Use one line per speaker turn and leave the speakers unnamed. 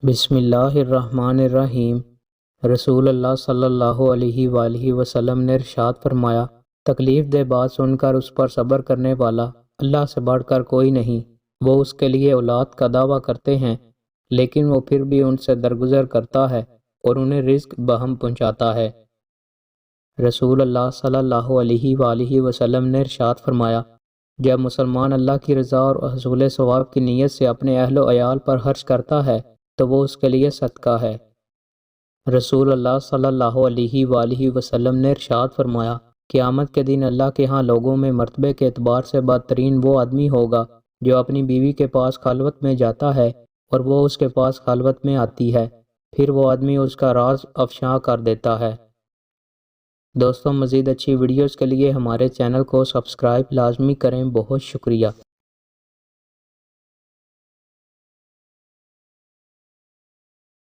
بسم اللہ الرحمن الرحیم۔ رسول اللہ صلی اللہ علیہ وآلہ وسلم نے ارشاد فرمایا، تکلیف دہ بات سن کر اس پر صبر کرنے والا اللہ سے بڑھ کر کوئی نہیں۔ وہ اس کے لیے اولاد کا دعویٰ کرتے ہیں لیکن وہ پھر بھی ان سے درگزر کرتا ہے اور انہیں رزق بہم پہنچاتا ہے۔ رسول اللہ صلی اللہ علیہ وآلہ وسلم نے ارشاد فرمایا، جب مسلمان اللہ کی رضا اور حصول ثواب کی نیت سے اپنے اہل و عیال پر خرچ کرتا ہے تو وہ اس کے لیے صدقہ ہے۔ رسول اللہ صلی اللہ علیہ وآلہ وسلم نے ارشاد فرمایا، قیامت کے دن اللہ کے ہاں لوگوں میں مرتبے کے اعتبار سے بدترین وہ آدمی ہوگا جو اپنی بیوی کے پاس خلوت میں جاتا ہے اور وہ اس کے پاس خلوت میں آتی ہے، پھر وہ آدمی اس کا راز افشاں کر دیتا ہے۔ دوستوں، مزید اچھی ویڈیوز کے لیے ہمارے چینل کو سبسکرائب لازمی کریں۔ بہت شکریہ۔